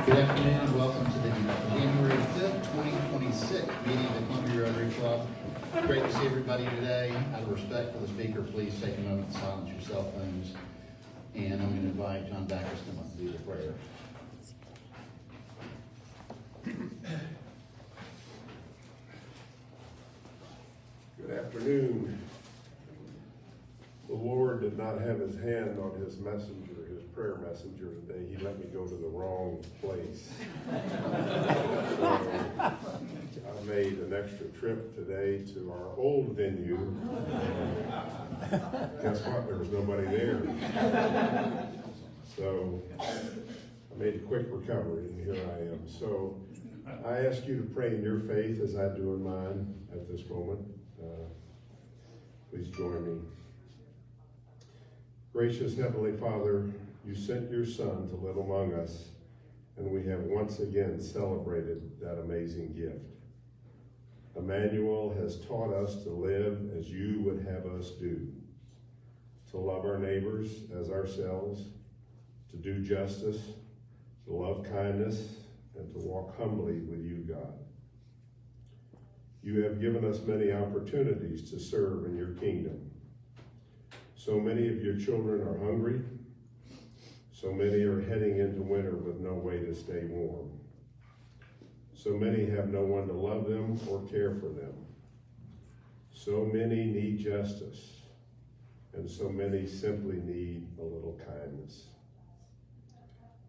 Good afternoon and welcome to the January 5th, 2026 meeting of the Columbia Rotary Club. Great to see everybody today. Out of respect for the speaker, please take a moment to silence your cell phones. And I'm going to invite John Backus to come up and do the prayer. Good afternoon. The Lord did not have his hand on his messenger, his prayer messenger today. He let me go to the wrong place. So I made an extra trip today to our old venue. Guess what? There was nobody there. So I made a quick recovery, and here I am. So I ask you to pray in your faith as I do in mine at this moment. Please join me. Gracious Heavenly Father, you sent your Son to live among us, and we have once again celebrated that amazing gift. Emmanuel has taught us to live as you would have us do, to love our neighbors as ourselves, to do justice, to love kindness, and to walk humbly with you, God. You have given us many opportunities to serve in your kingdom. So many of your children are hungry. So many are heading into winter with no way to stay warm. So many have no one to love them or care for them. So many need justice, and so many simply need a little kindness.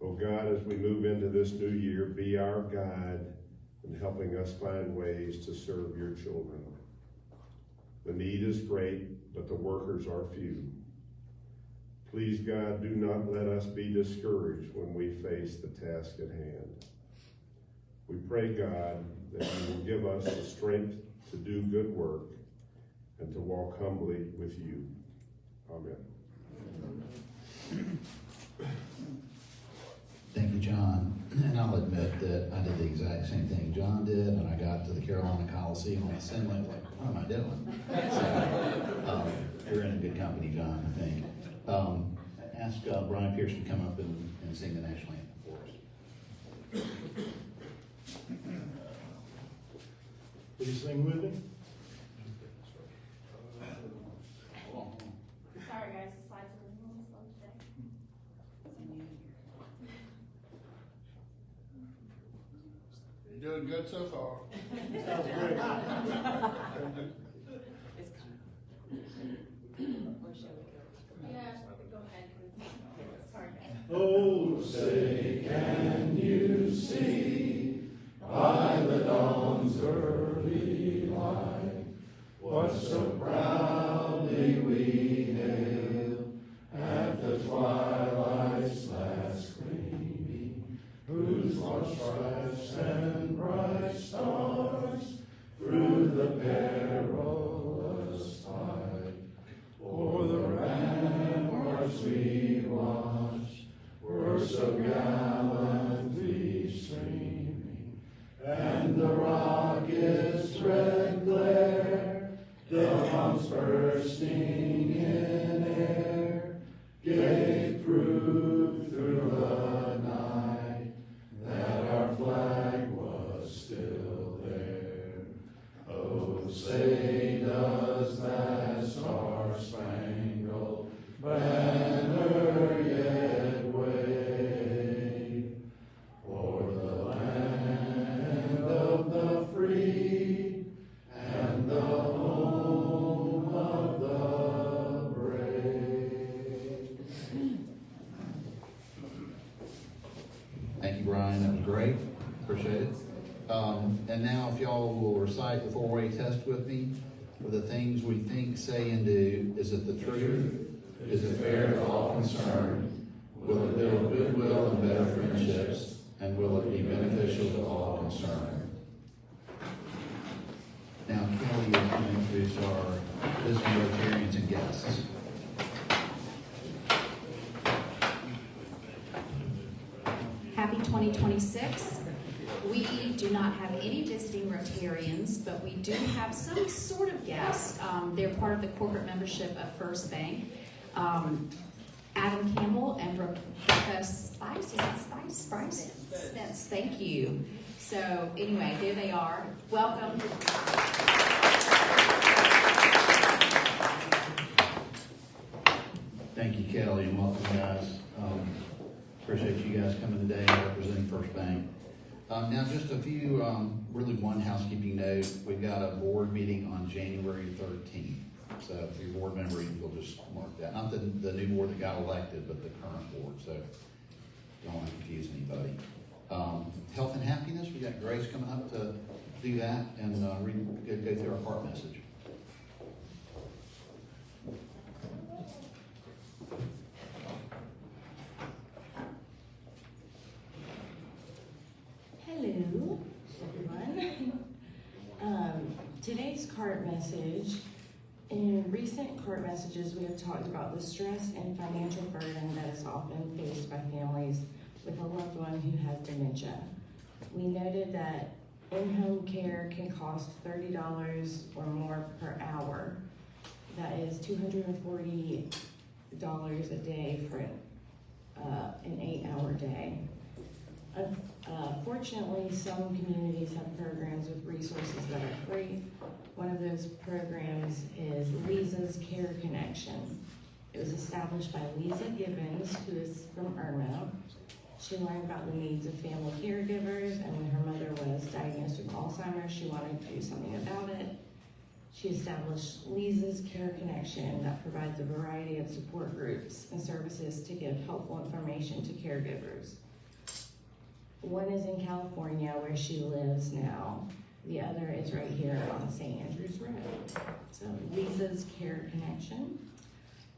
Oh God, as we move into this new year, be our guide in helping us find ways to serve your children. The need is great, but the workers are few. Please, God, do not let us be discouraged when we face the task at hand. We pray, God, that you will give us the strength to do good work and to walk humbly with you. Amen. Thank you, John. And I'll admit that I did the exact same thing John did, and I got to the Carolina Coliseum on Assembly, like, what am I doing? So, you're in a good company, John, I think. Ask Brian Pearson to come up and sing the national anthem for us. Will you sing with me? Sorry guys, the slides are a little slow today. You're doing good so far. Sounds great. It's coming. Or shall we go? Yeah, go ahead. Sorry guys. Oh, say, can you see by the dawn's early light what so proudly we hailed at the twilight's last gleaming, whose large stripes and bright stars through the perilous fight o'er the ramparts we watched were so gallantly streaming, and the rocket's red glare, the bombs bursting in air, gave proof through the night that our flag was still there. Oh, say does that star-spangled banner yet wave o'er the land of the free and the home of the brave? Thank you, Brian. That was great. Appreciate it. And now if y'all will recite the four-way test with me. For the things we think, say, and do, is it the truth? Is it fair to all concerned? Will it build goodwill and better friendships? And will it be beneficial to all concerned? Now, Kelly, you're going to introduce our visiting Rotarians and guests. Happy 2026. We do not have any visiting Rotarians, but we do have some sort of guests. They're part of the corporate membership of First Bank. Adam Campbell and Rebecca Spice. Is it Spice? Spence, thank you. So anyway, there they are. Welcome. Thank you, Kelly, and welcome, guys. Appreciate you guys coming today and representing First Bank. Now, just a few, really one housekeeping note. We've got a board meeting on January 13th. So if you're a board member, you'll just mark that. Not the new board that got elected, but the current board. So don't want to confuse anybody. Health and happiness, we got Grace coming up to do that and go through our part message. Hello, everyone. Today's CART message. In recent CART messages, we have talked about the stress and financial burden that is often faced by families with a loved one who has dementia. We noted that in-home care can cost $30 or more per hour. That is $240 a day for an 8-hour day. Fortunately, some communities have programs with resources that are free. One of those programs is Lisa's Care Connection. It was established by Lisa Gibbons, who is from Irma. She learned about the needs of family caregivers, and when her mother was diagnosed with Alzheimer's, she wanted to do something about it. She established Lisa's Care Connection that provides a variety of support groups and services to give helpful information to caregivers. One is in California, where she lives now. The other is right here on St. Andrews Road. So Lisa's Care Connection.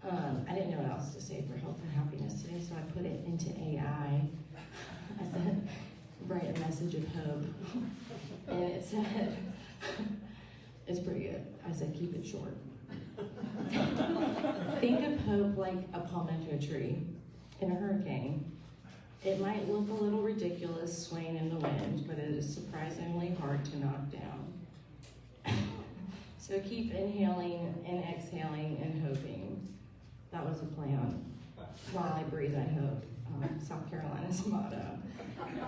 I didn't know what else to say for health and happiness today, so I put it into AI. I said, write a message of hope. And it said, it's pretty good. I said, keep it short. Think of hope like a palmetto tree in a hurricane. It might look a little ridiculous swaying in the wind, but it is surprisingly hard to knock down. So keep inhaling and exhaling and hoping. That was a plan. While I breathe, I hope. South Carolina's motto.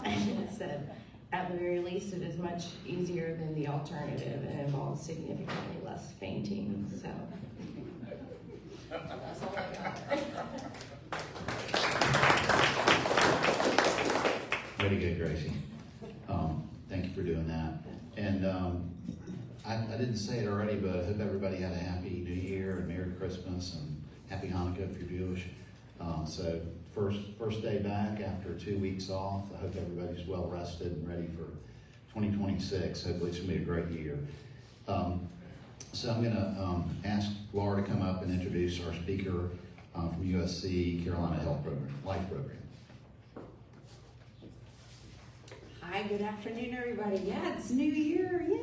And it said, at the very least, it is much easier than the alternative and involves significantly less fainting. So that's all I got. Way to go, Gracie. Thank you for doing that. And I didn't say it already, but I hope everybody had a happy New Year and Merry Christmas and Happy Hanukkah if you're Jewish. So first day back after 2 weeks off. I hope everybody's well rested and ready for 2026. Hopefully it's going to be a great year. So I'm going to ask Laura to come up and introduce our speaker from USC Carolina Health Program, Life Program. Hi, good afternoon, everybody. Yeah, it's New Year, yay!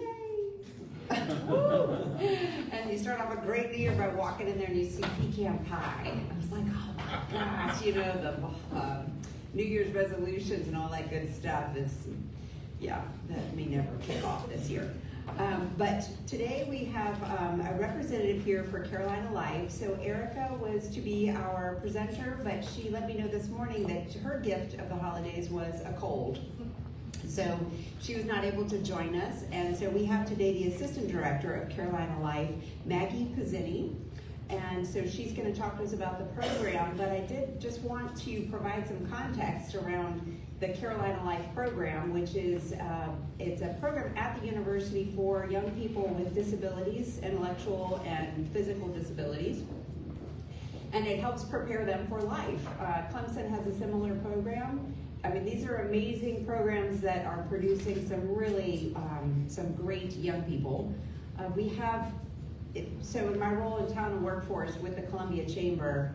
And you start off a great New Year by walking in there and you see pecan pie. I was like, oh my gosh, you know, the New Year's resolutions and all that good stuff is, yeah, that may never kick off this year. But today we have a representative here for Carolina Life. So Erica was to be our presenter, but she let me know this morning that her gift of the holidays was a cold. So she was not able to join us, and so we have today the Assistant Director of Carolina Life, Maggie Pizzini, and so she's going to talk to us about the program, but I did just want to provide some context around the Carolina Life program, which is it's a program at the university for young people with disabilities, intellectual and physical disabilities, and it helps prepare them for life. Clemson has a similar program. I mean, these are amazing programs that are producing some really, some great young people. So in my role in town and workforce with the Columbia Chamber,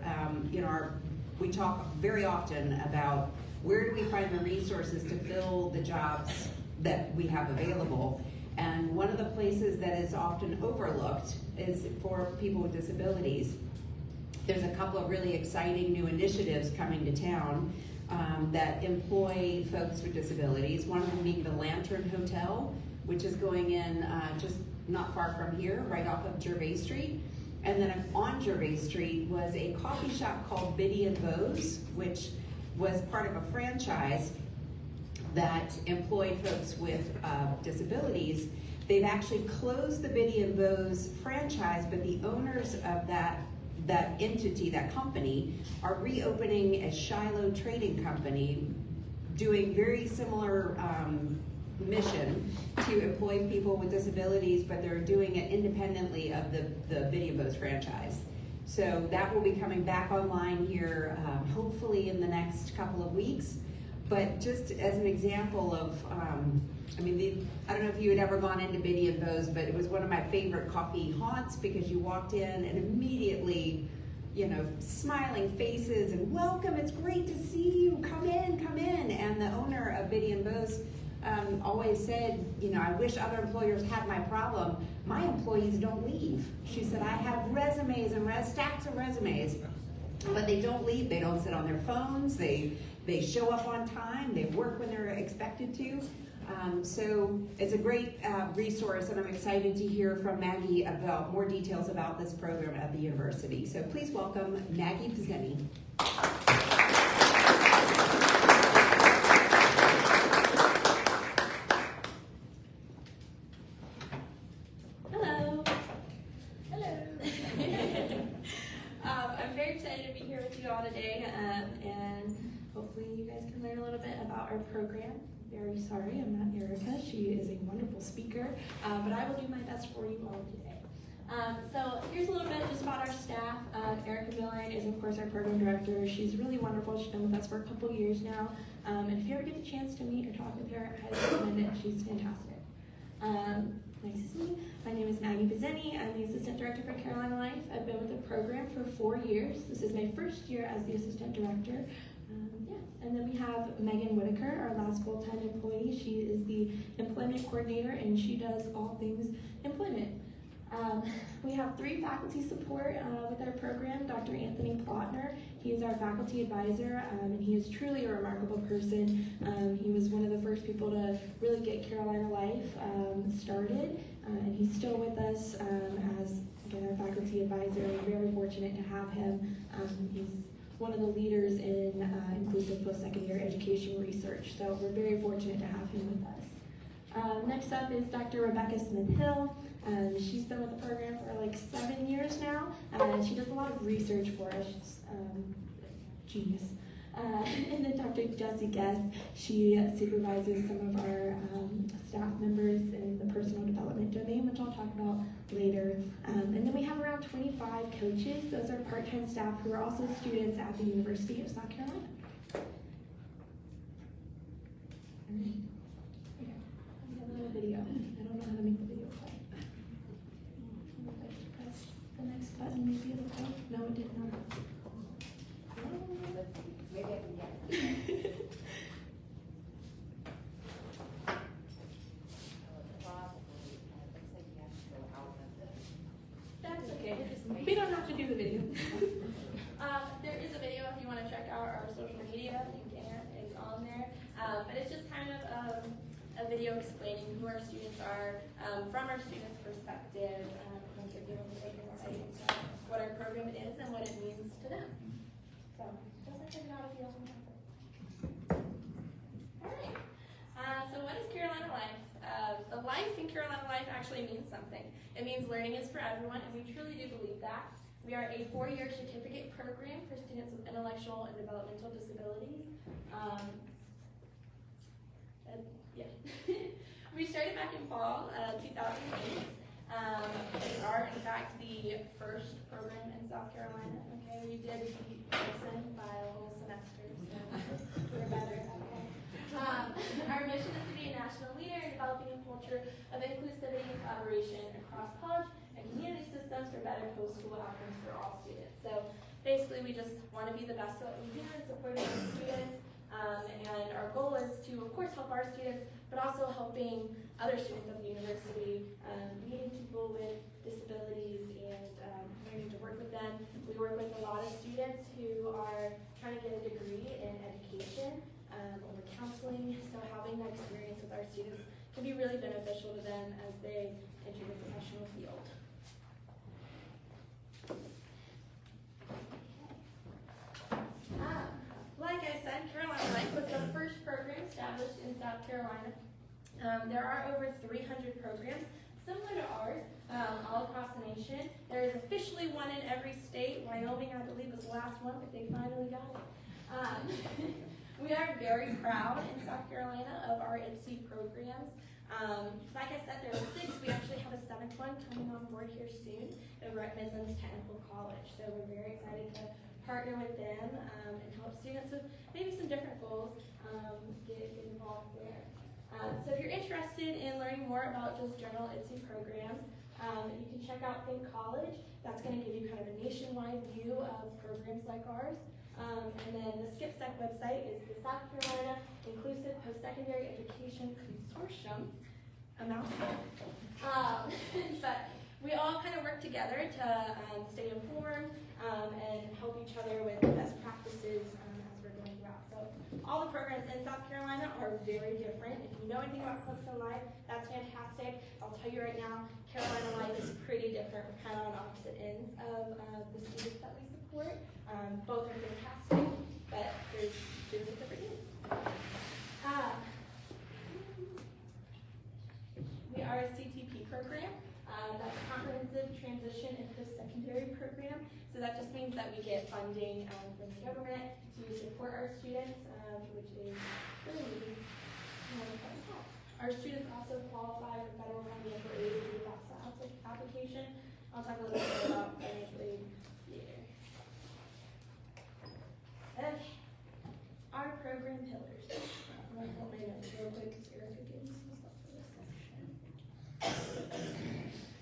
we talk very often about where do we find the resources to fill the jobs that we have available. And one of the places that is often overlooked is for people with disabilities. There's a couple of really exciting new initiatives coming to town that employ folks with disabilities. One of them being the Lantern Hotel, which is going in just not far from here, right off of Gervais Street. And then on Gervais Street was a coffee shop called Biddy and Bose, which was part of a franchise that employed folks with disabilities. They've actually closed the Biddy and Bose franchise, but the owners of that entity, that company, are reopening a Shiloh Trading Company, doing very similar mission to employ people with disabilities, but they're doing it independently of the Biddy and Bose franchise. So that will be coming back online here, hopefully in the next couple of weeks. But just as an example of, I don't know if you had ever gone into Biddy and Bose, but it was one of my favorite coffee haunts because you walked in and immediately, smiling faces and welcome, it's great to see you, come in. And the owner of Biddy and Bose always said, I wish other employers had my problem. My employees don't leave. She said, I have resumes and stacks of resumes, but they don't leave. They don't sit on their phones. They show up on time. They work when they're expected to. So it's a great resource, and I'm excited to hear from Maggie about more details about this program at the university. So please welcome Maggie Pizzeni. Hello. I'm very excited to be here with you all today, and hopefully you guys can learn a little bit about our program. Very sorry, I'm not Erica. She is a wonderful speaker, but I will do my best for you all today. So here's a little bit just about our staff. Erica Millen is, of course, our program director. She's really wonderful. She's been with us for a couple years now. And if you ever get the chance to meet or talk with her, I highly recommend it. She's fantastic. Nice to see you. My name is Maggie Pizzeni. I'm the assistant director for Carolina Life. I've been with the program for 4 years. This is my first year as the assistant director. And then we have Megan Whitaker, our last full-time employee. She is the employment coordinator, and she does all things employment. We have 3 faculty support with our program. Dr. Anthony Plotner, he is our faculty advisor, and he is truly a remarkable person. He was one of the first people to really get Carolina Life started, and he's still with us as, again, our faculty advisor. We're very fortunate to have him. He's one of the leaders in inclusive post-secondary education research, so we're very fortunate to have him with us. Next up is Dr. Rebecca Smith-Hill. She's been with the program for like 7 years now, and she does a lot of research for us. She's genius. And then Dr. Jessie Guest, she supervises some of our staff members in the personal development domain, which I'll talk about later. And then we have around 25 coaches. Those are part-time staff who are also students at the University of South Carolina. All right. Okay. We have a little video. I don't know how to make the video play. Press the next button, maybe it'll play. No, it did not. Let's see. Maybe I can get it. That's okay. We don't have to do the video. There is a video if you want to check out our social media. You can. It's on there. But it's just kind of a video explaining who our students are from our students' perspective. Give them a bit of insight into what our program is and what it means to them. So just check it out if you also want. All right. So what is Carolina Life? The life in Carolina Life actually means something. It means learning is for everyone, and we truly do believe that. We are a 4-year certificate program for students with intellectual and developmental disabilities. We started back in fall 2008. We are, in fact, the first program in South Carolina. Okay, we did beat Wilson by a whole semester, so we're better. Okay. Our mission is to be a national leader in developing a culture of inclusivity and collaboration across college and community systems for better post-school outcomes for all students. So basically, we just want to be the best at what we do in supporting our students. And our goal is to, of course, help our students, but also helping other students at the university, meeting people with disabilities and learning to work with them. We work with a lot of students who are trying to get a degree in education or counseling, so having that experience with our students can be really beneficial to them as they enter the professional field. established in South Carolina. There are over 300 programs similar to ours all across the nation. There is officially one in every state. Wyoming, I believe, was the last one, but they finally got it. We are very proud in South Carolina of our IPSE programs. Like I said, there are 6. We actually have a 7th one coming on board here soon over at Midlands Technical College. So we're very excited to partner with them and help students with maybe some different goals get involved there. So if you're interested in learning more about just general IPSE programs, you can check out Think College. That's going to give you kind of a nationwide view of programs like ours. And then the SkipSec website is the South Carolina Inclusive Post-Secondary Education Consortium. A mouthful. But we all kind of work together to stay informed and help each other with best practices as we're going throughout. So all the programs in South Carolina are very different. If you know anything about Clemson Life, that's fantastic. I'll tell you right now, Carolina Life is pretty different. We're kind of on opposite ends of the students that we support. Both are fantastic, but there's different needs. We are a CTP program. That's a comprehensive transition and post-secondary program. So that just means that we get funding from the government to support our students, which is really easy. Our students also qualify for federal financial aid through the FAFSA application. I'll talk a little bit about financial aid later. Okay, our program pillars. I'm going to hold my notes real quick because Erica gave me some stuff for this section.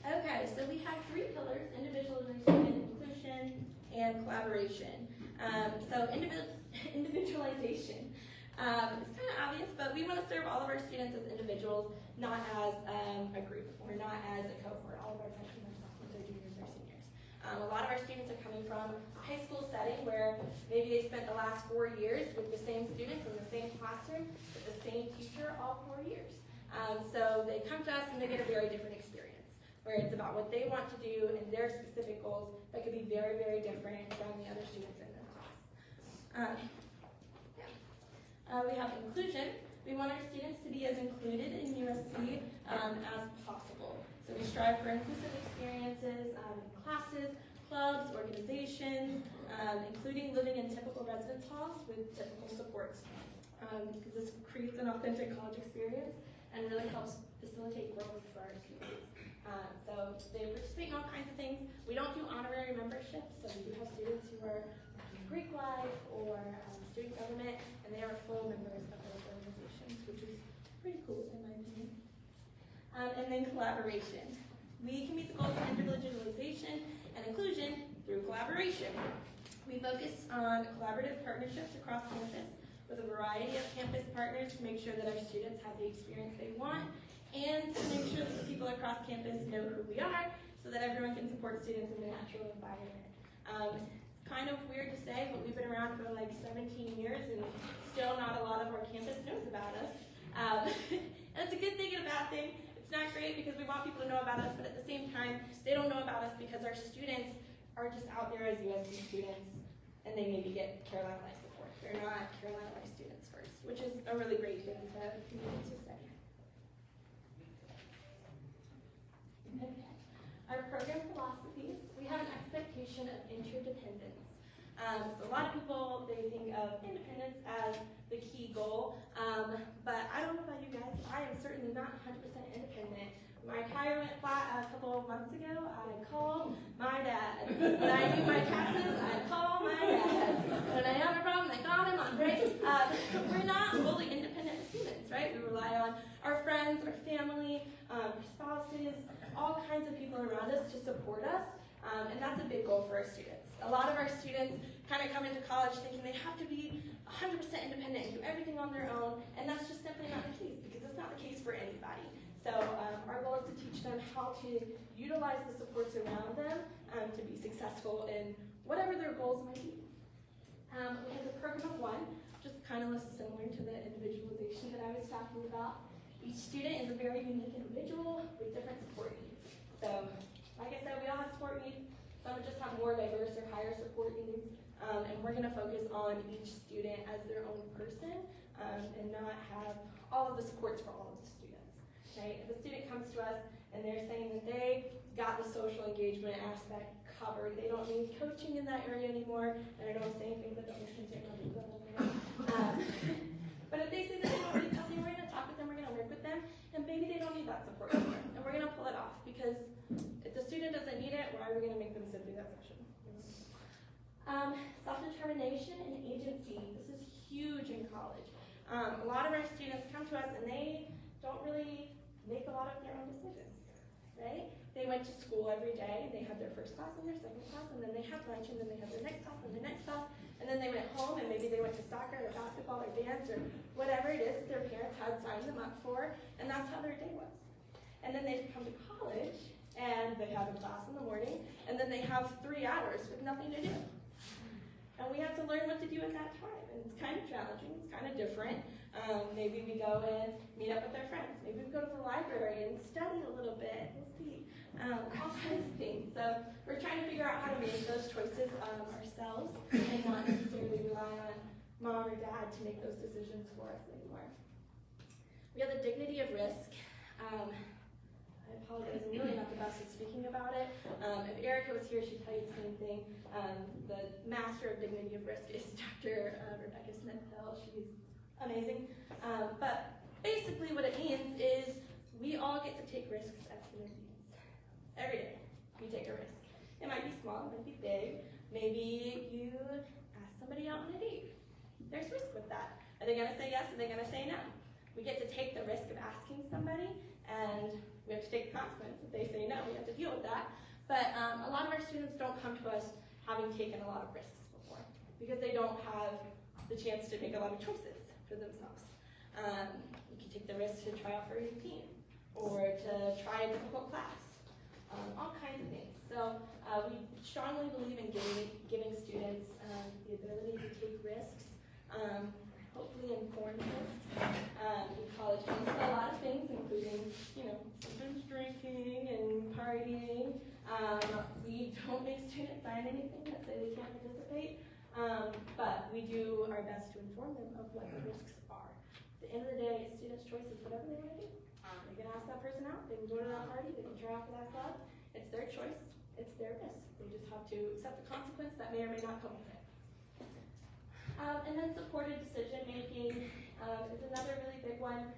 Okay, so we have 3 pillars: individualization, inclusion, and collaboration. So individualization. It's kind of obvious, but we want to serve all of our students as individuals, not as a group or not as a cohort. All of our freshmen and sophomores are juniors or seniors. A lot of our students are coming from a high school setting where maybe they spent the last 4 years with the same students in the same classroom with the same teacher all 4 years. So they come to us and they get a very different experience, where it's about what they want to do and their specific goals that could be very, very different from the other students in their class. We have inclusion. We want our students to be as included in USC as possible. So we strive for inclusive experiences in classes, clubs, organizations, including living in typical residence halls with typical supports. Because this creates an authentic college experience and really helps facilitate growth for our students. So they participate in all kinds of things. We don't do honorary memberships, so we do have students who are in Greek Life or student government, and they are full members of those organizations, which is pretty cool in my opinion. And then collaboration. We can meet the goals of individualization and inclusion through collaboration. We focus on collaborative partnerships across campus with a variety of campus partners to make sure that our students have the experience they want, and to make sure that the people across campus know who we are so that everyone can support students in their natural environment. It's kind of weird to say, but we've been around for like 17 years and still not a lot of our campus knows about us. And it's a good thing and a bad thing. It's not great because we want people to know about us, but at the same time, they don't know about us because our students are just out there as USC students and they maybe get Carolina Life support. They're not Carolina Life students first, which is a really great thing to say. Okay. Our program philosophies, we have an expectation of interdependence. So a lot of people, they think of independence as the key goal, but I don't know about you guys, I am certainly not 100% independent. My tire went flat a couple of months ago, I called my dad. When I do my taxes, I call my dad. When I have a problem, I call him on break. We're not fully independent students, right? We rely on our friends, our family, our spouses, all kinds of people around us to support us, and that's a big goal for our students. A lot of our students kind of come into college thinking they have to be 100% independent and do everything on their own, and that's just simply not the case, because it's not the case for anybody. So our goal is to teach them how to utilize the supports around them to be successful in whatever their goals might be. We have the program of 1, just kind of similar to the individualization that I was talking about. Each student is a very unique individual with different support needs. So, like I said, we all have support needs. Some just have more diverse or higher support needs, and we're going to focus on each student as their own person and not have all of the supports for all of the students, right? If a student comes to us and they're saying that they got the social engagement aspect covered, they don't need coaching in that area anymore, and I don't say things that don't make sense right. But if they say that they don't need something, we're gonna talk with them, we're gonna work with them, and maybe they don't need that support anymore, and we're gonna pull it off, because if the student doesn't need it, why are we gonna make them sit through that session? Self-determination and agency, this is huge in college. A lot of our students come to us and they don't really make a lot of their own decisions, right? They went to school every day, they had their first class and their second class, and then they had lunch, and then they had their next class and their next class, and then they went home and maybe they went to soccer or basketball or dance or whatever it is that their parents had signed them up for, and that's how their day was. And then they come to college and they have a class in the morning, and then they have 3 hours with nothing to do. And we have to learn what to do at that time. And it's kind of challenging, it's kind of different. Maybe we go and meet up with our friends. Maybe we go to the library and study a little bit. We'll see. All kinds of things. So we're trying to figure out how to make those choices ourselves and not necessarily rely on mom or dad to make those decisions for us anymore. We have the dignity of risk. I apologize, I'm really not the best at speaking about it. If Erica was here, she'd tell you the same thing. The master of dignity of risk is Dr. Rebecca Smith-Hill. She's amazing. But basically what it means is we all get to take risks as human beings. Every day, we take a risk. It might be small, it might be big. Maybe you ask somebody out on a date. There's risk with that. Are they gonna say yes, or are they gonna say no? We get to take the risk of asking somebody, and we have to take the consequence. If they say no, we have to deal with that. But a lot of our students don't come to us having taken a lot of risks before, because they don't have the chance to make a lot of choices for themselves. You can take the risk to try out for a team, or to try a difficult class, all kinds of things. So we strongly believe in giving students the ability to take risks, hopefully informed risks. In college, we do a lot of things, including, sometimes drinking and partying. We don't make students sign anything that say they can't participate, but we do our best to inform them of what the risks are. At the end of the day, it's students' choices, whatever they want to do. They can ask that person out, they can go to that party, they can try out for that club. It's their choice, it's their risk. They just have to accept the consequence that may or may not come with it. And then supported decision making is another really big one.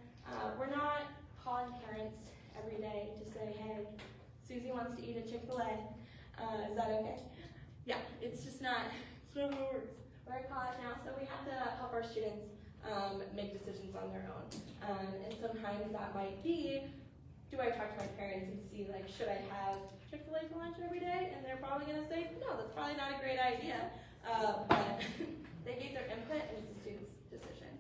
We're not calling parents every day to say, hey, Susie wants to eat a Chick-fil-A. Is that okay? Yeah, it's just not how it works. We're in college now, so we have to help our students make decisions on their own. And sometimes that might be, do I talk to my parents and see, should I have Chick-fil-A for lunch every day? And they're probably gonna say, no, that's probably not a great idea. But they gave their input, and it's a student's decision.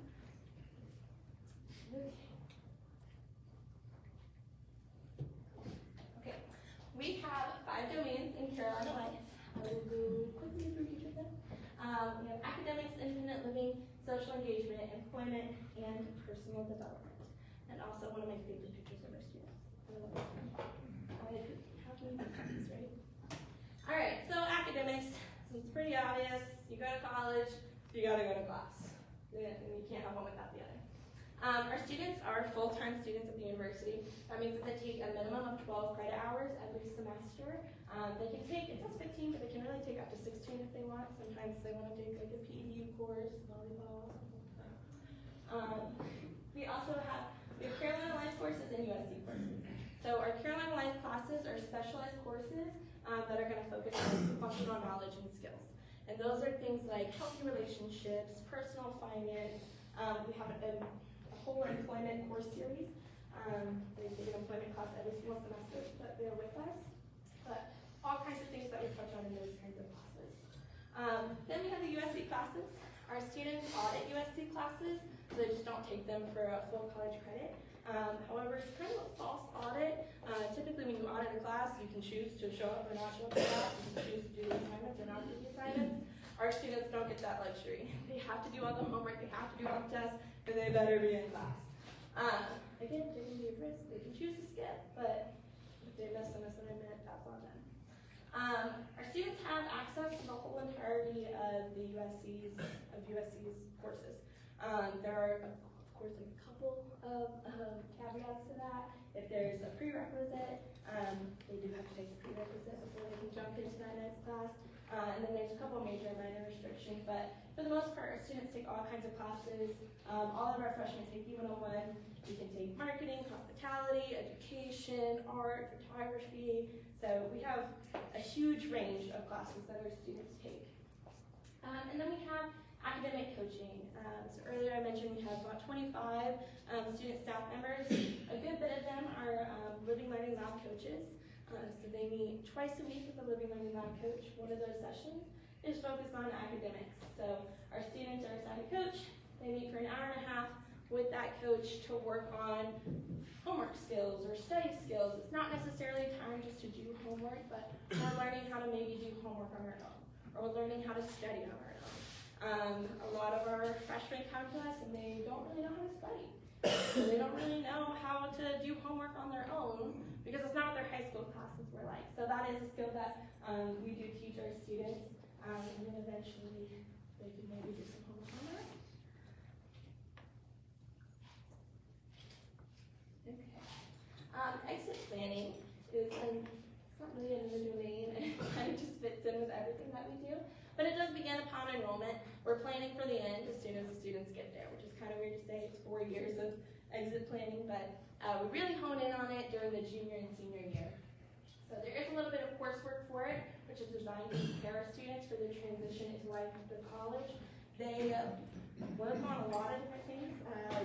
Okay, we have 5 domains in Carolina Life. I will go quickly through each of them. We have academics, independent living, social engagement, employment, and personal development. And also one of my favorite pictures of our students. Right? All right, so academics. So it's pretty obvious. You go to college, you gotta go to class. And you can't have one without the other. Our students are full-time students at the university. That means that they take a minimum of 12 credit hours every semester. They can take, it says 15, but they can really take up to 16 if they want. Sometimes they want to take a PEU course, volleyball, something like that. We have Carolina Life courses and USC courses. So our Carolina Life classes are specialized courses that are going to focus on functional knowledge and skills. And those are things like healthy relationships, personal finance. We have a whole employment course series. They take an employment class every single semester, but they're with us. But all kinds of things that we touch on in those kinds of classes. Then we have the USC classes. Our students audit USC classes, so they just don't take them for a full college credit. However, it's kind of a false audit. Typically when you audit a class, you can choose to show up or not show up to class. You can choose to do the assignments or not do the assignments. Our students don't get that luxury. They have to do all the homework, they have to do all the tests, and they better be in class. Again, dignity of risk, they can choose to skip, but if they miss an assignment, that's on them. Our students have access to the whole entirety of the USC's courses. There are, of course, like a couple of caveats to that. If there's a prerequisite, they do have to take the prerequisite before they can jump into that next class. And then there's a couple major and minor restrictions, but for the most part, our students take all kinds of classes. All of our freshmen take E101. You can take marketing, hospitality, education, art, photography. So we have a huge range of classes that our students take. And then we have academic coaching. So earlier I mentioned we have about 25 student staff members. A good bit of them are Living Learning Lab coaches. So they meet twice a week with a Living Learning Lab coach. One of those sessions is focused on academics. So our students are assigned a coach. They meet for an hour and a half with that coach to work on homework skills or study skills. It's not necessarily time just to do homework, but we're learning how to maybe do homework on our own, or we're learning how to study on our own. A lot of our freshmen come to us and they don't really know how to study. So they don't really know how to do homework on their own because it's not what their high school classes were like. So that is a skill that we do teach our students, and then eventually they can maybe do some homework on their own. Okay. Exit planning is it's not really in the domain, and it kind of just fits in with everything that we do. But it does begin upon enrollment. We're planning for the end as soon as the students get there, which is kind of weird to say. It's 4 years of exit planning, but we really hone in on it during the junior and senior year. So there is a little bit of coursework for it, which is designed to prepare our students for their transition into life after college. They work on a lot of different things.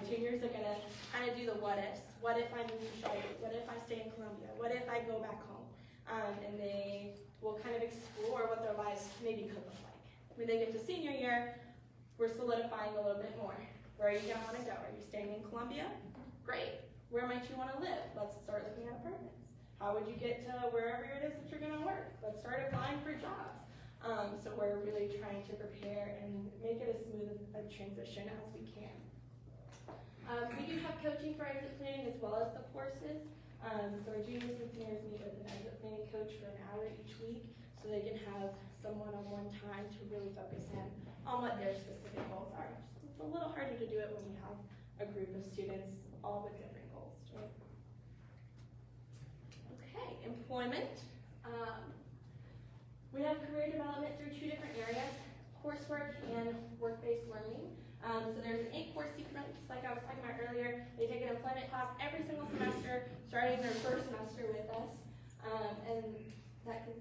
Juniors are going to kind of do the what ifs. What if I move to Charlotte? What if I stay in Columbia? What if I go back home? And they will kind of explore what their lives maybe could look like. When they get to senior year, we're solidifying a little bit more. Where are you going to want to go? Are you staying in Columbia? Great. Where might you want to live? Let's start looking at apartments. How would you get to wherever it is that you're going to work? Let's start applying for jobs. So we're really trying to prepare and make it as smooth a transition as we can. We do have coaching for exit planning as well as the courses. So our juniors and seniors meet with an exit planning coach for an hour each week so they can have some one-on-one time to really focus in on what their specific goals are. It's a little harder to do it when you have a group of students all with different goals. Right? Okay, employment. We have career development through 2 different areas, coursework and work-based learning. So there's an 8-course sequence, like I was talking about earlier. They take an employment class every single semester, starting their first semester with us. And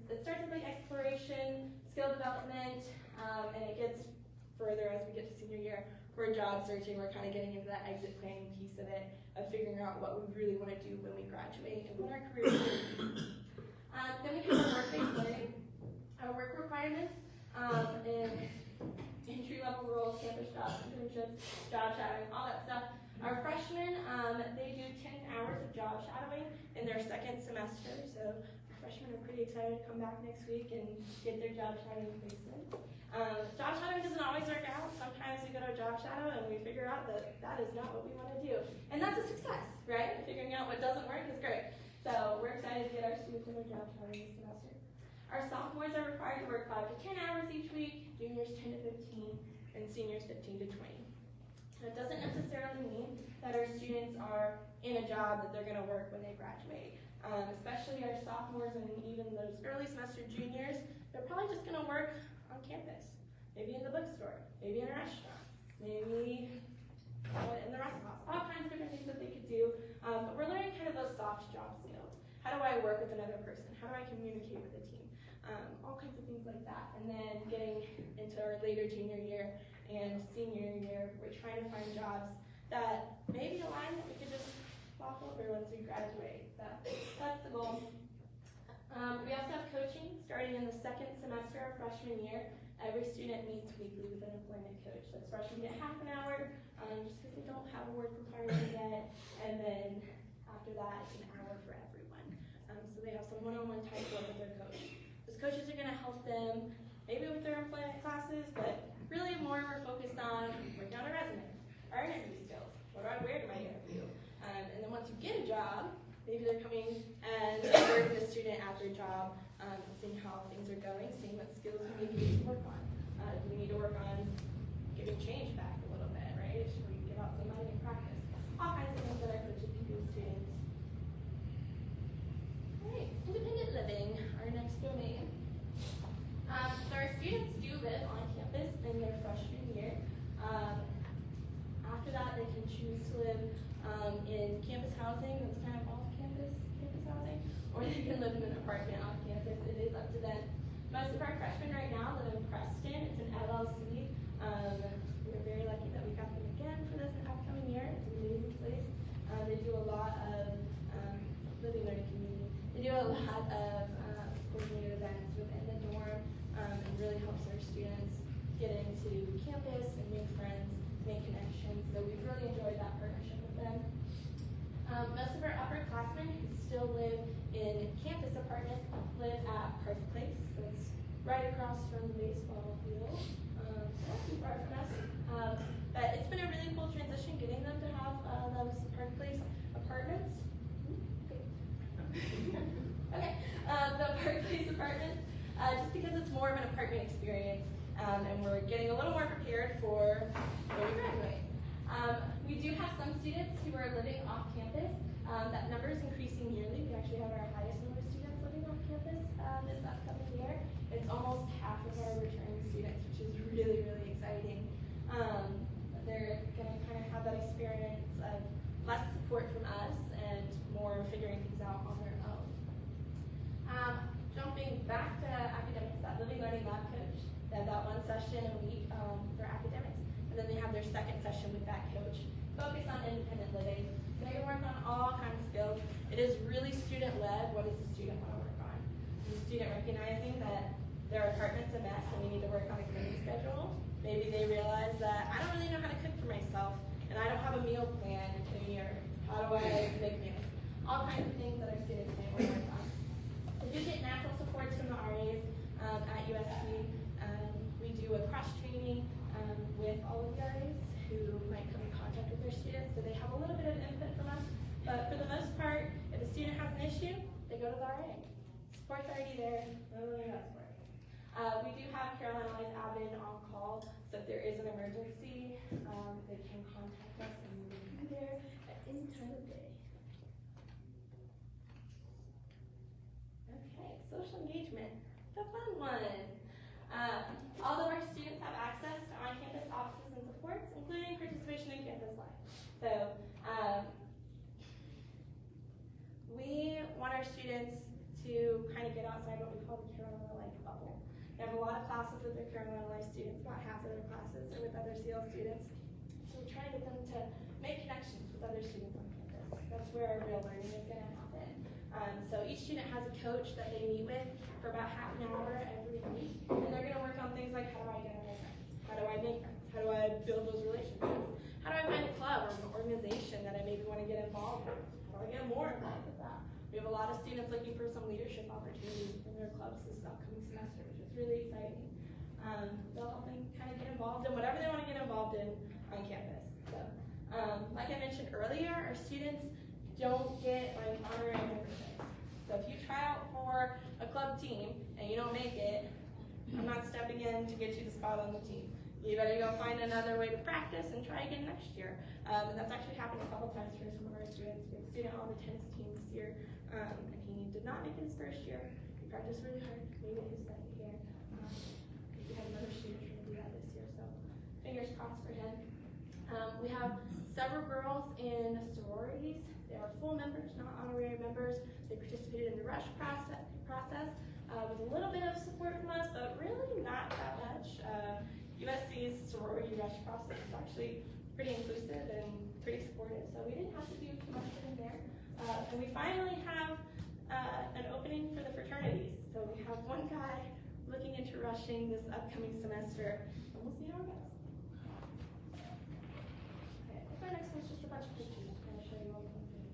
it starts with like exploration, skill development, and it gets further as we get to senior year. For job searching, we're kind of getting into that exit planning piece of it, of figuring out what we really want to do when we graduate and what our career is. Then we have our work-based learning, our work requirements, and entry-level roles, campus jobs, internships, job shadowing, all that stuff. Our freshmen, they do 10 hours of job shadowing in their second semester, so our freshmen are pretty excited to come back next week and get their job shadowing placements. Job shadowing doesn't always work out. Sometimes we go to a job shadow and we figure out that that is not what we want to do. And that's a success, right? Figuring out what doesn't work is great. So we're excited to get our students in their job shadowing this semester. Our sophomores are required to work 5 to 10 hours each week, juniors 10 to 15, and seniors 15 to 20. That doesn't necessarily mean that our students are in a job that they're going to work when they graduate. Especially our sophomores and even those early semester juniors, they're probably just going to work on campus, maybe in the bookstore, maybe in a restaurant, maybe in the rest house, all kinds of different things that they could do. But we're learning kind of those soft job skills. How do I work with another person? How do I communicate with a team? All kinds of things like that. And then getting into our later junior year and senior year, we're trying to find jobs that maybe align that we could just walk over once we graduate. So that's the goal. We also have coaching starting in the second semester of freshman year. Every student meets weekly with an employment coach. That's freshmen get half an hour, just because they don't have a work requirement yet. And then after that, it's an hour for everyone. So they have some one-on-one type work with their coach. Those coaches are going to help them maybe with their employment classes, but really more we're focused on working on our resumes, our interview skills. What do I wear to my interview? And then once you get a job, maybe they're coming and observing the student at their job, seeing how things are going, seeing what skills we need to work on. Do we need to work on giving change back a little bit, right? If housing that's kind of off-campus housing, or they can live in an apartment on campus. It is up to them. Most of our freshmen right now live in Preston. It's an LLC. We're very lucky that we got them again for this upcoming year. It's an amazing place. They do a lot of living learning community. They do a lot of coordinated events within the dorm and really helps our students get into campus and make friends, make connections. So we've really enjoyed that partnership with them. Most of our upperclassmen who still live in campus apartments live at Park Place. So it's right across from the baseball field. Not too far from us. But it's been a really cool transition getting them to have those Park Place apartments. Okay, the Park Place apartments, just because it's more of an apartment experience, and we're getting a little more prepared for when we graduate. We do have some students who are living off campus. That number is increasing yearly. We actually have our highest number of students living off campus this upcoming year. It's almost half of our returning students, which is really, really exciting. They're going to kind of have that experience of less support from us and more figuring things out on their own. Jumping back to academics, that Living Learning Lab coach, they have that one session a week for academics, and then they have their second session with that coach. Focus on independent living. They can work on all kinds of skills. It is really student-led. What does the student want to work on? Is the student recognizing that their apartment's a mess and we need to work on a cleaning schedule? Maybe they realize that I don't really know how to cook for myself and I don't have a meal plan in a year. How do I make meals? All kinds of things that our students may want to work on. We do get natural supports from the RAs at USC. We do a cross training with all of the RAs who might come in contact with their students, so they have a little bit of input from us. But for the most part, if a student has an issue, they go to the RA. Support's already there. We do have Carolina Wise admin on call, so if there is an emergency, they can contact us and we will be there at any time of day. Okay, social engagement, the fun one. All of our students have access to on-campus offices and supports, including participation in campus life. So we want our students to kind of get outside what we call the Carolina Life bubble. We have a lot of classes with their Carolina Life students, about half of their classes are with other CL students. So we try to get them to make connections with other students on campus. That's where our real learning is going to happen. So each student has a coach that they meet with for about half an hour every week, and they're going to work on things like how do I identify friends? How do I make friends? How do I build those relationships? How do I find a club or an organization that I maybe want to get involved with? How do I get more involved with that? We have a lot of students looking for some leadership opportunities in their clubs this upcoming semester, which is really exciting. They'll help them kind of get involved in whatever they want to get involved in on campus. So, like I mentioned earlier, our students don't get like honorary memberships. So if you try out for a club team and you don't make it, I'm not stepping in to get you the spot on the team. You better go find another way to practice and try again next year. And that's actually happened a couple times for some of our students. We have a student on the tennis team this year, and he did not make it his first year. He practiced really hard, made it his second year. We had another student trying to do that this year, so fingers crossed for him. We have several girls in sororities. They are full members, not honorary members. They participated in the rush process with a little bit of support from us, but really not that much. USC's sorority rush process is actually pretty inclusive and pretty supportive, so we didn't have to do too much for them there. And we finally have an opening for the fraternities. So we have one guy looking into rushing this upcoming semester, and we'll see how it goes. Okay, our next one's just a bunch of pictures. I'm going to show you all the fun things.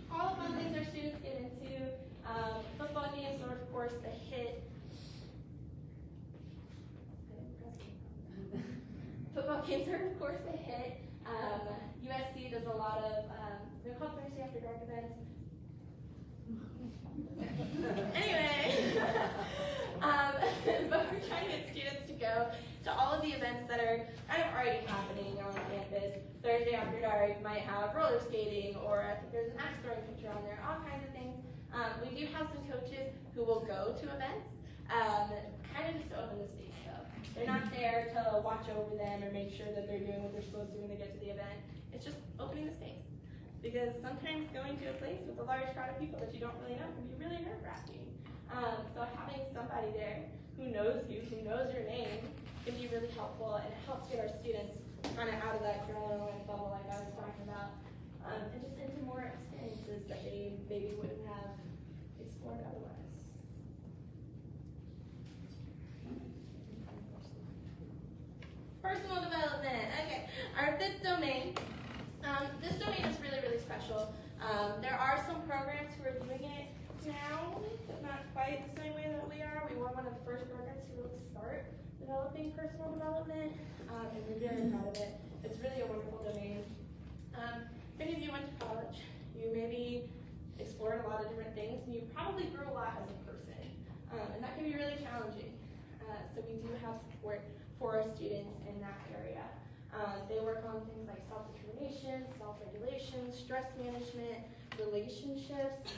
All the fun things our students get into. Football games are, of course, the hit. Football games are, of course, a hit. USC does a lot of, they're called Thursday After Dark events. Anyway, but we're trying to get students to go to all of the events that are kind of already happening on campus. Thursday After Dark might have roller skating, or I think there's an axe throwing picture on there, all kinds of things. We do have some coaches who will go to events, kind of just to open the space though. They're not there to watch over them or make sure that they're doing what they're supposed to when they get to the event. it's just opening the space. Because sometimes going to a place with a large crowd of people that you don't really know can be really nerve-wracking. So having somebody there who knows you, who knows your name, can be really helpful, and it helps get our students kind of out of that adrenaline bubble like I was talking about, and just into more experiences that they maybe wouldn't have explored otherwise. Personal development. Okay, our fifth domain. This domain is really, really special. There are some programs who are doing it now, but not quite the same way that we are. We were one of the first programs to really start developing personal development, and we're very proud of it. It's really a wonderful domain. Many of you went to college. You maybe explored a lot of different things, and you probably grew a lot as a person, and that can be really challenging. So we do have support for our students in that area. They work on things like self-determination, self-regulation, stress management, relationships.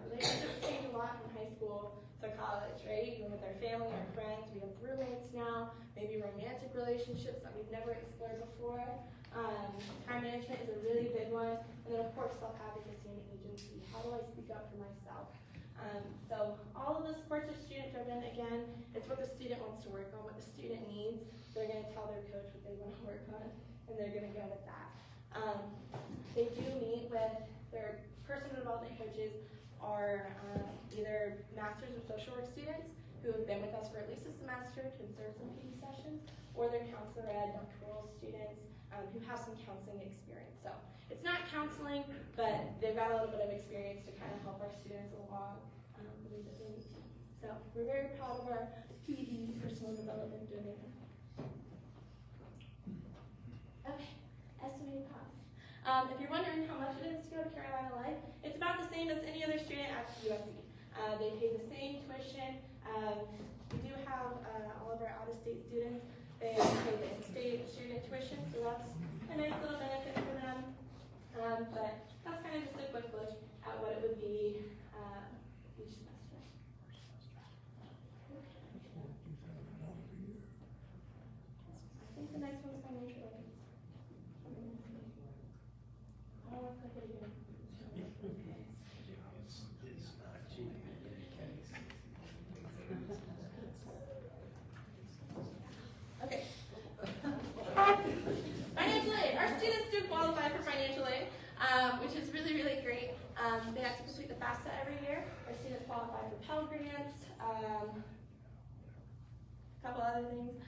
Relationships change a lot from high school to college, right? Even with our family, our friends, we have roommates now, maybe romantic relationships that we've never explored before. Time management is a really big one. And then of course, self-advocacy and agency. How do I speak up for myself? So all of the supports are student-driven. Again, it's what the student wants to work on, what the student needs. They're going to tell their coach what they want to work on, and they're going to go with that. They do meet with their personal development coaches are either Masters of Social Work students who have been with us for at least a semester to observe some PD sessions, or they're counselor ed doctoral students who have some counseling experience. So it's not counseling, but they've got a little bit of experience to kind of help our students along the way that they need to. So we're very proud of our PD personal development domain. Okay, estimated cost. If you're wondering how much it is to go to Carolina Life, it's about the same as any other student at USC. They pay the same tuition. We do have all of our out-of-state students. They pay the in-state student tuition, so that's a nice little benefit for them. But that's kind of just a quick look at what it would be each semester. I think the next one's financial aid. Okay. Financial aid. Our students do qualify for financial aid, which is really, really great. They have to complete the FAFSA every year. Our students qualify for Pell Grants, a couple other things.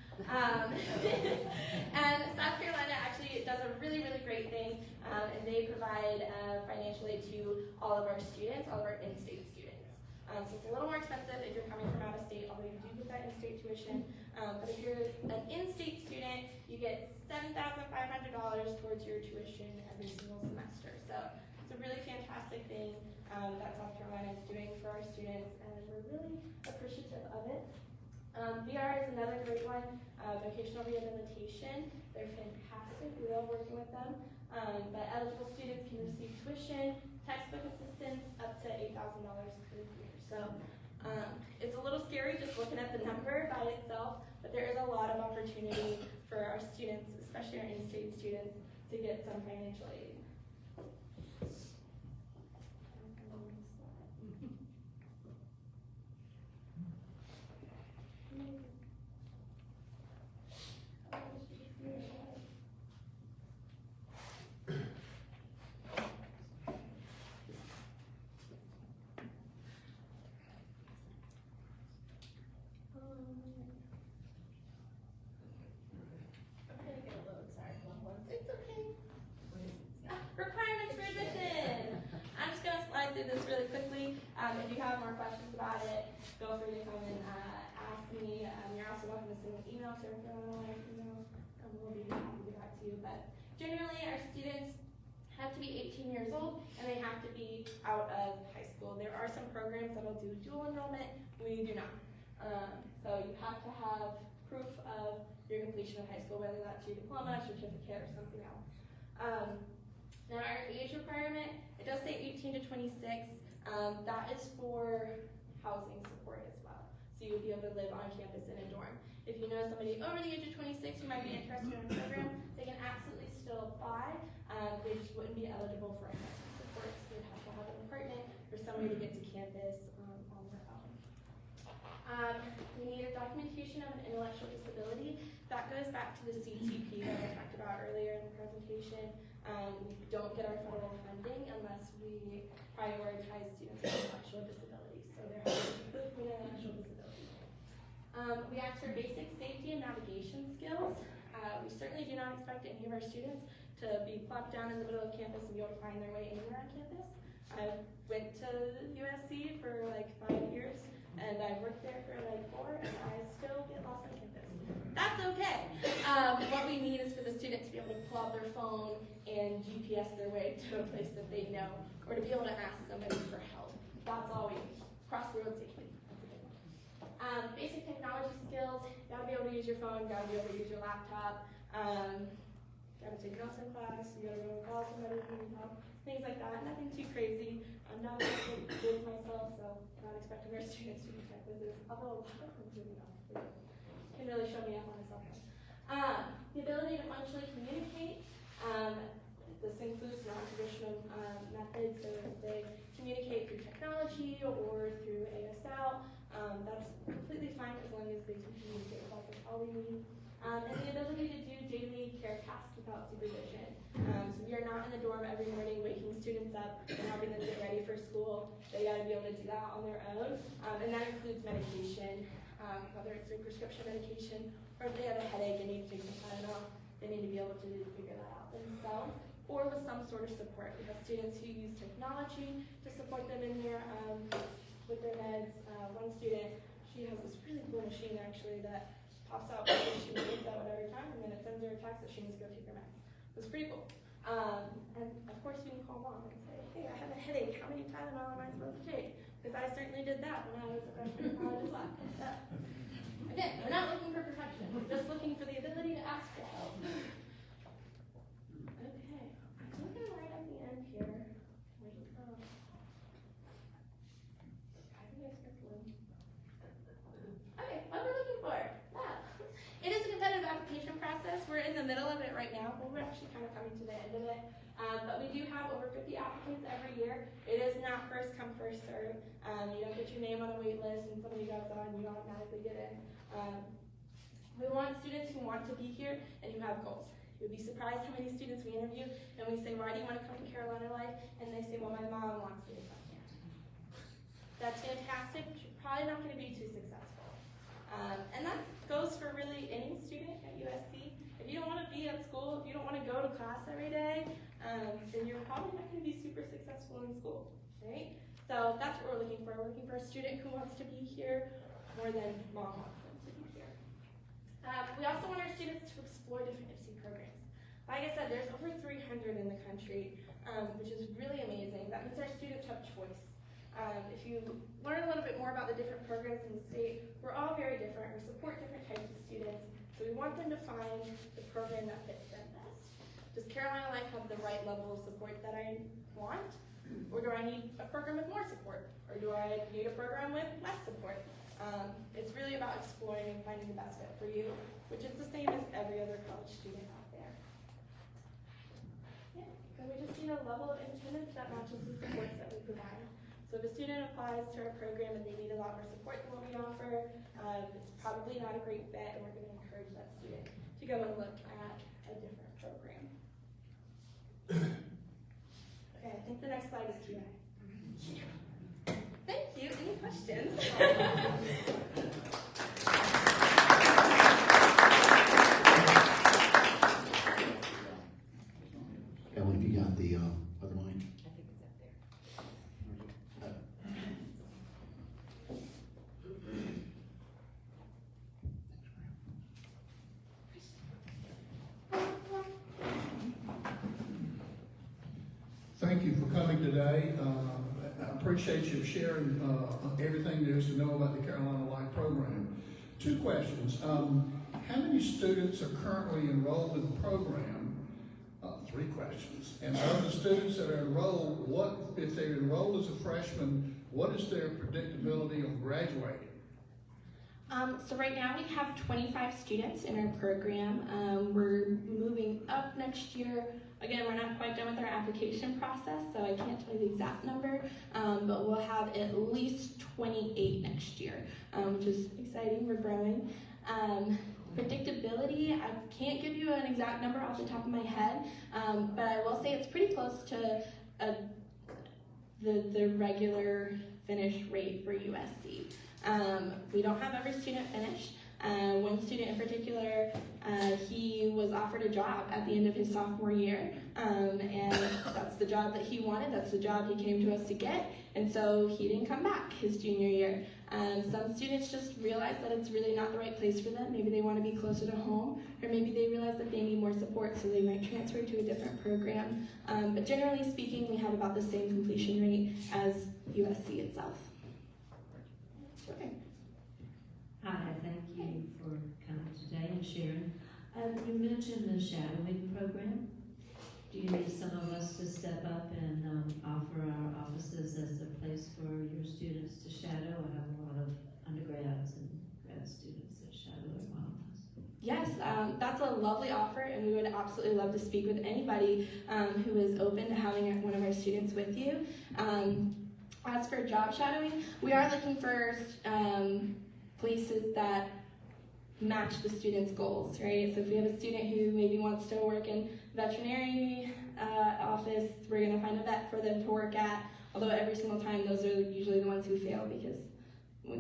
And South Carolina actually does a really, really great thing, and they provide financial aid to all of our students, all of our in-state students. So it's a little more expensive if you're coming from out of state, although you do get that in-state tuition. But if you're an in-state student, you get $7,500 towards your tuition every single semester. So it's a really fantastic thing that South Carolina is doing for our students, and we're really appreciative of it. VR is another great one, vocational rehabilitation. They're fantastic. We love working with them. But eligible students can receive tuition, textbook assistance, up to $8,000 per year. So it's a little scary just looking at the number by itself, but there is a lot of opportunity for our students, especially our in-state students, to get some financial aid. It's okay. Requirements for admission. I'm just going to slide through this really quickly. If you have more questions about it, feel free to come and ask me. You're also welcome to send an email to everyone. We'll be happy to get back to you. But generally, our students have to be 18 years old, and they have to be out of high school. There are some programs that will do dual enrollment. We do not. So you have to have proof of your completion of high school, whether that's your diploma, certificate, or something else. Now our age requirement, it does say 18 to 26. That is for housing support as well. So you would be able to live on campus in a dorm. If you know somebody over the age of 26 who might be interested in a program, they can absolutely still apply. they just wouldn't be eligible for assessment supports. They'd have to have an apartment or somewhere to get to campus on their own. We need a documentation of an intellectual disability. That goes back to the CTP that I talked about earlier in the presentation. We don't get our federal funding unless we prioritize students with intellectual disabilities. So there has to be an intellectual disability. We ask for basic safety and navigation skills. We certainly do not expect any of our students to be plopped down in the middle of campus and be able to find their way anywhere on campus. I went to USC for like 5 years, and I worked there for like 4, and I still get lost on campus. That's okay. What we need is for the student to be able to pull out their phone and GPS their way to a place that they know, or to be able to ask somebody for help. That's all we need. Cross the road safely. Basic technology skills, gotta be able to use your phone, gotta be able to use your laptop, gotta take notes in class, you gotta go call somebody if you need help, things like that. Nothing too crazy. I'm not a quiz myself, so I'm not expecting our students to do tech quizzes, although a lot of them really don't. Can really show me out on myself. The ability to functionally communicate. This includes non-traditional methods, so if they communicate through technology or through ASL, that's completely fine as long as they can communicate with us. That's all we need. And the ability to do daily care tasks without supervision. So we are not in the dorm every morning waking students up and helping them get ready for school. They gotta be able to do that on their own. And that includes medication, whether it's a prescription medication or if they have a headache and need to take some Tylenol, they need to be able to figure that out themselves, or with some sort of support. We have students who use technology to support them in their with their meds. One student, she has this really cool machine actually that pops out when she needs that whatever time, and then it sends her a text that she needs to go take her meds. It was pretty cool. And of course you can call mom and say, hey, I have a headache, how many Tylenol am I supposed to take? Because I certainly did that when I was a freshman in college as well. Again, we're not looking for perfection, we're just looking for the ability to ask for help. Okay, I'm looking right at the end here. Where's it from? I think I skipped one. Okay, what we're looking for. It is a competitive application process. We're in the middle of it right now, but we're actually kind of coming to the end of it. But we do have over 50 applicants every year. It is not first come, first serve. You don't get your name on a wait list and somebody goes on, you automatically get in. We want students who want to be here and who have goals. You'd be surprised how many students we interview and we say, why do you want to come to Carolina Life? And they say, well, my mom wants me to come here. That's fantastic, but you're probably not going to be too successful. And that goes for really any student at USC. If you don't want to be at school, if you don't want to go to class every day, then you're probably not going to be super successful in school, right? So that's what we're looking for. We're looking for a student who wants to be here more than mom wants them to be here. We also want our students to explore different IPSY programs. Like I said, there's over 300 in the country, which is really amazing. That means our students have choice. If you learn a little bit more about the different programs in the state, we're all very different. We support different types of students, so we want them to find the program that fits them best. Does Carolina Life have the right level of support that I want? Or do I need a program with more support? Or do I need a program with less support? It's really about exploring and finding the best fit for you, which is the same as every other college student out there. Yeah, and we just need a level of independence that matches the supports that we provide. So if a student applies to our program and they need a lot more support than what we offer, it's probably not a great fit, and we're going to encourage that student to go and look at a different program. Okay, I think the next slide is Q&A. Thank you. Any questions? Kelly, if you got the other mic. I think it's up there. Thank you for coming today. I appreciate you sharing everything there is to know about the Carolina Life program. 2 questions. How many students are currently enrolled in the program? 3 questions. And of the students that are enrolled, what if they're enrolled as a freshman, what is their predictability of graduating? So right now we have 25 students in our program. We're moving up next year. Again, we're not quite done with our application process, so I can't tell you the exact number, but we'll have at least 28 next year, which is exciting. We're growing. Predictability, I can't give you an exact number off the top of my head, but I will say it's pretty close to the regular finish rate for USC. We don't have every student finished. One student in particular, he was offered a job at the end of his sophomore year, and that's the job that he wanted, that's the job he came to us to get, and so he didn't come back his junior year. Some students just realize that it's really not the right place for them. Maybe they want to be closer to home, or maybe they realize that they need more support, so they might transfer to a different program. But generally speaking, we have about the same completion rate as USC itself. Okay. Hi, thank you for coming today and sharing. You mentioned the shadowing program. Do you need some of us to step up and offer our offices as a place for your students to shadow? I have a lot of undergrads and grad students that shadow at my office. Yes, that's a lovely offer, and we would absolutely love to speak with anybody who is open to having one of our students with you. As for job shadowing, we are looking for places that match the student's goals, right? So if we have a student who maybe wants to work in veterinary office, we're going to find a vet for them to work at, although every single time those are usually the ones who fail because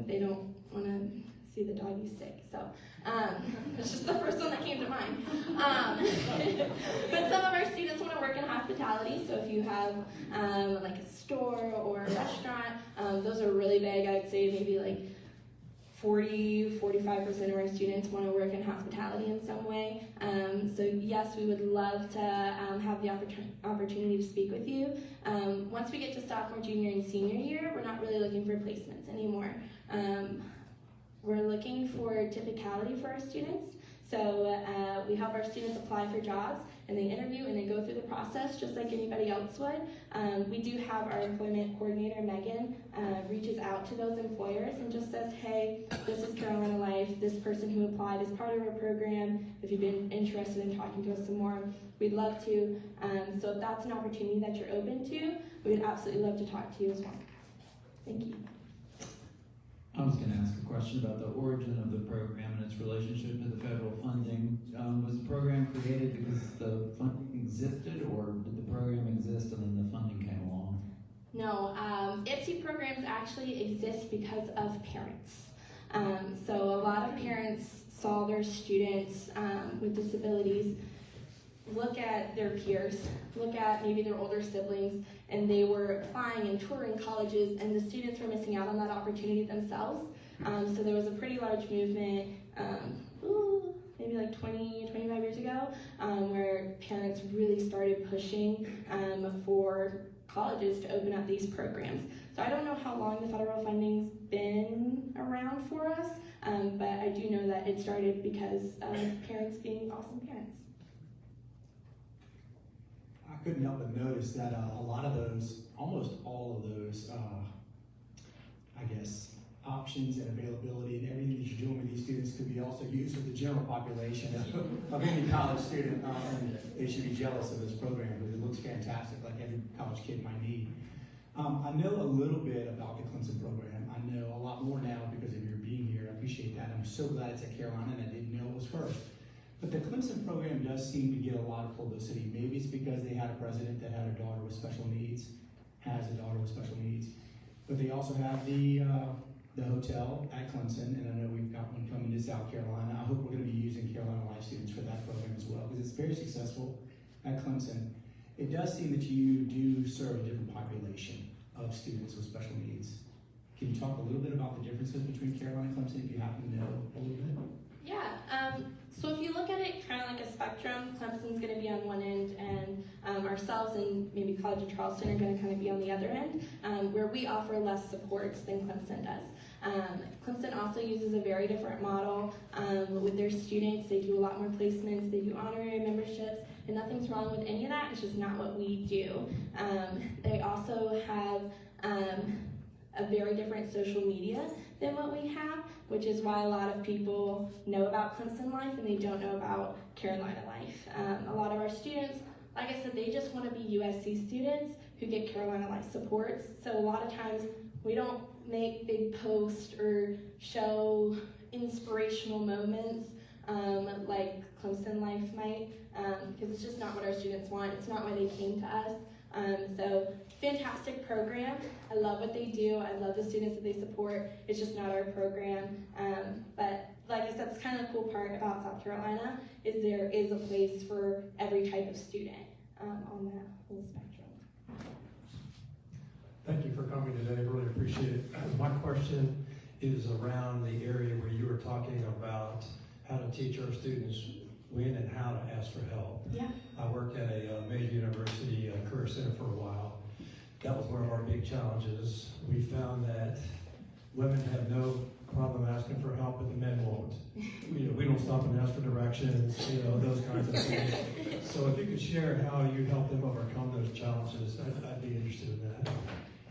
they don't want to see the doggy sick. So it's just the first one that came to mind. But some of our students want to work in hospitality, so if you have like a store or a restaurant, those are really big. I'd say maybe like 40-45% of our students want to work in hospitality in some way. So yes, we would love to have the opportunity to speak with you. Once we get to sophomore, junior, and senior year, we're not really looking for placements anymore. We're looking for typicality for our students. So we help our students apply for jobs, and they interview and they go through the process just like anybody else would. We do have our employment coordinator, Megan, reaches out to those employers and just says, hey, this is Carolina Life, this person who applied is part of our program. If you've been interested in talking to us some more, we'd love to. So if that's an opportunity that you're open to, we would absolutely love to talk to you as well. Thank you. I was going to ask a question about the origin of the program and its relationship to the federal funding. Was the program created because the funding existed, or did the program exist and then the funding came along? No, IPSE programs actually exist because of parents. So a lot of parents saw their students with disabilities look at their peers, look at maybe their older siblings, and they were applying and touring colleges, and the students were missing out on that opportunity themselves. So there was a pretty large movement, maybe like 25 years ago, where parents really started pushing for colleges to open up these programs. So I don't know how long the federal funding's been around for us, but I do know that it started because of parents being awesome parents. I couldn't help but notice that a lot of those, almost all of those, I guess, options and availability and everything that you're doing with these students could be also used with the general population of any college student, and they should be jealous of this program because it looks fantastic, like every college kid might need. I know a little bit about the Clemson program. I know a lot more now because of your being here. I appreciate that. I'm so glad it's at Carolina, and I didn't know it was first. But the Clemson program does seem to get a lot of publicity. Maybe it's because they had a president that had a daughter with special needs, has a daughter with special needs. But they also have the hotel at Clemson, and I know we've got one coming to South Carolina. I hope we're going to be using Carolina Life students for that program as well, because it's very successful at Clemson. It does seem that you do serve a different population of students with special needs. Can you talk a little bit about the differences between Carolina and Clemson, if you happen to know a little bit? Yeah, so if you look at it kind of like a spectrum, Clemson's going to be on one end, and ourselves and maybe College of Charleston are going to kind of be on the other end, where we offer less supports than Clemson does. Clemson also uses a very different model with their students. They do a lot more placements, they do honorary memberships, and nothing's wrong with any of that. It's just not what we do. They also have a very different social media than what we have, which is why a lot of people know about Clemson Life and they don't know about Carolina Life. A lot of our students, like I said, they just want to be USC students who get Carolina Life supports. So a lot of times we don't make big posts or show inspirational moments like Clemson Life might, because it's just not what our students want. It's not why they came to us. So fantastic program. I love what they do. I love the students that they support. It's just not our program. But like I said, it's kind of the cool part about South Carolina is there is a place for every type of student on that whole spectrum. Thank you for coming today. I really appreciate it. My question is around the area where you were talking about how to teach our students when and how to ask for help. Yeah. I worked at a major university career center for a while. That was one of our big challenges. We found that women have no problem asking for help, but the men won't. We don't stop and ask for directions, those kinds of things. So if you could share how you help them overcome those challenges, I'd be interested in that.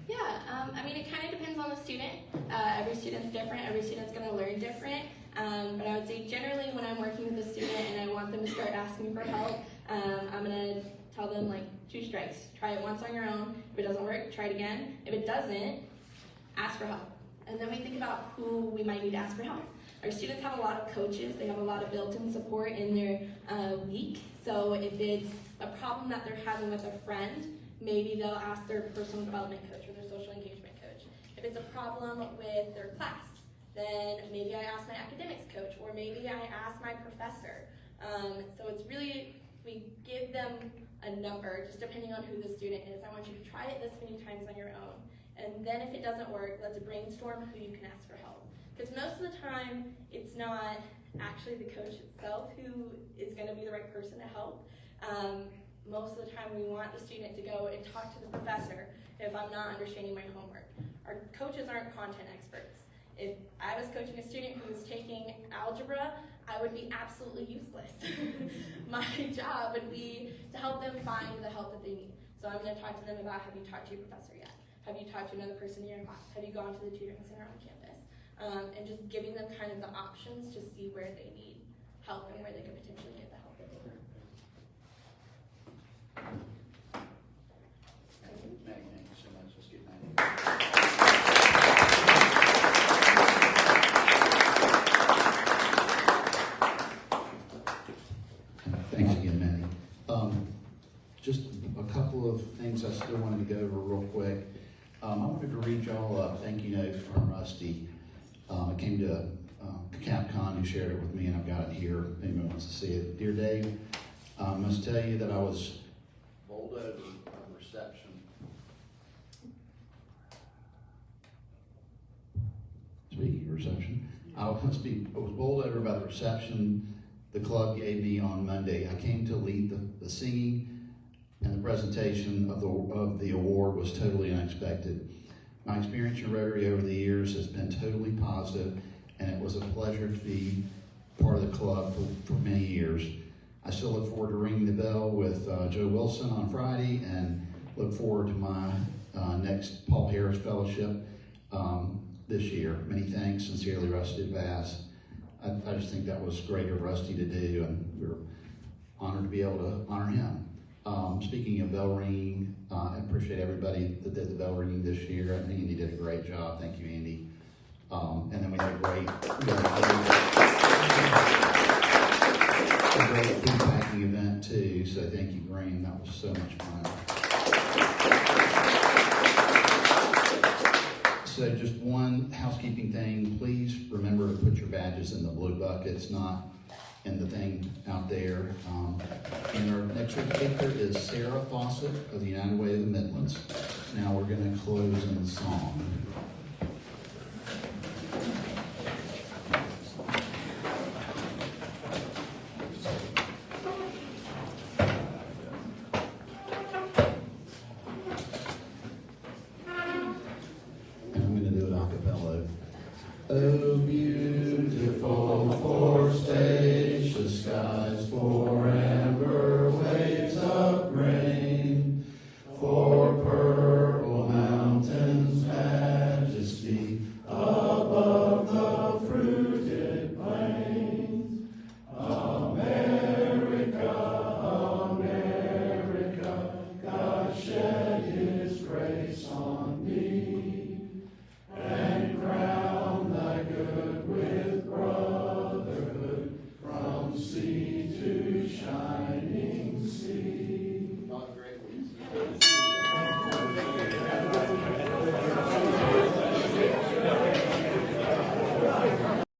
Yeah, I mean, it kind of depends on the student. Every student's different. Every student's going to learn different. But I would say generally when I'm working with a student and I want them to start asking for help, I'm going to tell them like 2 strikes. Try it once on your own. If it doesn't work, try it again. If it doesn't, ask for help. And then we think about who we might need to ask for help. Our students have a lot of coaches. They have a lot of built-in support in their week. So if it's a problem that they're having with a friend, maybe they'll ask their personal development coach or their social engagement coach. If it's a problem with their class, then maybe I ask my academics coach, or maybe I ask my professor. So it's really, we give them a number, just depending on who the student is. I want you to try it this many times on your own. And then if it doesn't work, let's brainstorm who you can ask for help. Because most of the time, it's not actually the coach itself who is gonna be the right person to help. Most of the time we want the student to go and talk to the professor if I'm not understanding my homework. Our coaches aren't content experts. If I was coaching a student who was taking algebra, I would be absolutely useless. My job would be to help them find the help that they need. So I'm going to talk to them about, have you talked to your professor yet? Have you talked to another person in your class? Have you gone to the tutoring center on campus? And just giving them kind of the options to see where they need help and where they could potentially get the help that they need. Maggie, thank you so much. Let's get Maggie. Thanks again, Maggie. Just a couple of things I still wanted to go over real quick. I wanted to read y'all a thank you note from Rusty. It came to CapCon, who shared it with me, and I've got it here if anyone wants to see it. Dear Dave, I must tell you that I was bowled over at reception. Speaking of reception, I was bowled over by the reception the club gave me on Monday. I came to lead the singing, and the presentation of the award was totally unexpected. My experience in Rotary over the years has been totally positive, and it was a pleasure to be part of the club for many years. I still look forward to ringing the bell with Joe Wilson on Friday, and look forward to my next Paul Harris Fellowship this year. Many thanks, sincerely, Rusty Bass. I just think that was great of Rusty to do, and we're honored to be able to honor him. Speaking of bell ringing, I appreciate everybody that did the bell ringing this year. I think Andy did a great job. Thank you, Andy. And then we had a great food packing event too. So thank you, Green. That was so much fun. So just one housekeeping thing. Please remember to put your badges in the blue buckets, not in the thing out there. And our next speaker is Sarah Fawcett of the United Way of the Midlands. Now we're going to close in the song.